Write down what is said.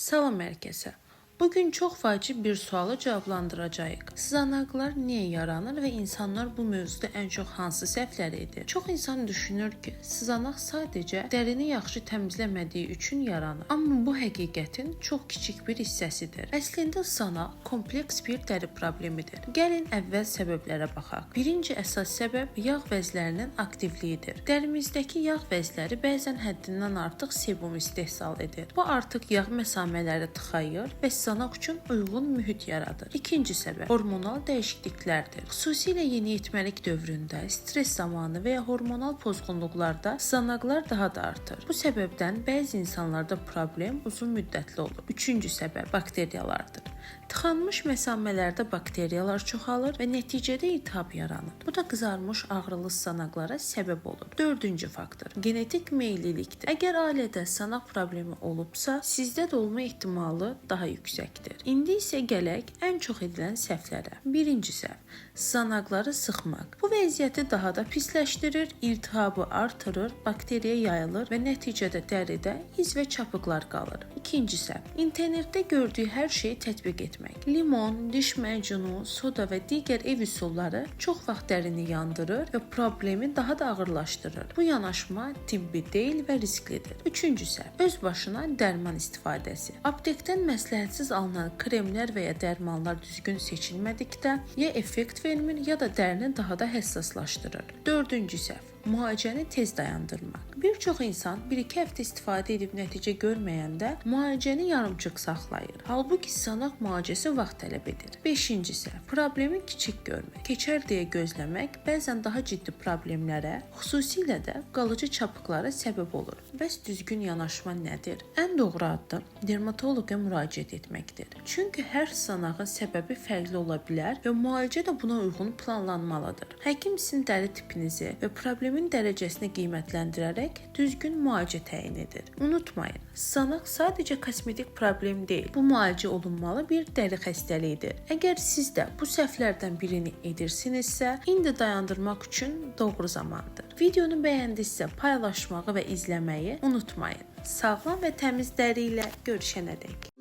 Salam herkese. Bugün çok vacib bir sualı cevaplandıracağıq. Sızanaqlar niye yaranır ve insanlar bu mövzuda en çok hansı səhvləri edir? Çox insan düşünür ki, sızanaq sadəcə dərini yaxşı təmizləmədiyi üçün yaranır. Amma bu həqiqətin çox kiçik bir hissəsidir. Əslində sızanaq kompleks bir dəri problemidir. Gəlin əvvəl səbəblərə baxaq. Birinci əsas səbəb yağ vəzlərinin aktivliyidir. Dərimizdəki yağ vəzləri bəzən həddindən artıq sebum istehsal edir. Bu artıq yağ məsamələri tıxayır və sızanaq üçün uyğun mühit yaradır. İkinci səbəb hormonal dəyişikliklərdir. Xüsusilə yeniyetməlik dövründə, stres zamanı və ya hormonal pozğunluqlarda sızanaqlar daha da artır. Bu səbəbdən bəzi insanlarda problem uzun müddətli olur. Üçüncü səbəb bakteriyalardır. Tıxanmış məsamələrdə bakteriyalar çoxalır və nəticədə iltihab yaranır. Bu da qızarmış ağrılı sızanaqlara səbəb olur. Dördüncü faktor genetik meyillilikdir. Əgər ailədə sızanaq problemi olubsa, sizdə də olma ehtimalı daha yüksəkdir. İndi isə gələk ən çox edilən səhvlərə. Birinci səhv sızanaqları sıxmaq. Bu vəziyyəti daha da pisləşdirir, iltihabı artırır, bakteriya yayılır və nəticədə dəridə iz və çapıqlar qalır. İkinci səhv internetdə gördüyü hər şeyi tətbiq etmək. Limon, diş macunu, soda və digər ev üsulları çox vaxt dərini yandırır və problemi daha da ağırlaşdırır. Bu yanaşma tibbi deyil və risklidir. Üçüncü səhv öz başına dərman istifadəsi. Aptekdən məsləhətsiz alınan kremlər və ya dərmanlar düzgün seçilmədikdə ya effekt vermir, ya da dərini daha da həssaslaşdırır. Dördüncü səhv müalicəni tez dayandırmaq. Bir çox insan 1-2 həftə istifadə edib nəticə görməyəndə müalicəni yarımçıq saxlayır. Halbuki sızanaq müalicəsi vaxt tələb edir. Beşinci səhv problemi kiçik görmək. Keçər deyə gözləmək bəzən daha ciddi problemlərə, xüsusilə də qalıcı çapıqlara səbəb olur. Bəs düzgün yanaşma nədir? Ən doğru addım dermatoloqa müraciət etməkdir. Çünki hər sızanağın səbəbi fərqli ola bilər və müalicə də buna uyğun planlanmalıdır. Həkim sizin dəri tipinizi və problemin dərəcəsini qiymətləndirərək düzgün müalicə təyin edir. Unutmayın, sızanaq sadəcə kosmetik problem deyil. Bu müalicə olunmalı bir dəri xəstəliyidir. Əgər siz də bu səhvlərdən birini edirsinizsə, indi dayandırmaq üçün doğru zamandır. Videonu bəyəndinizsə paylaşmağı və izləməyi unutmayın. Sağlam və təmiz dəri ilə görüşənədək.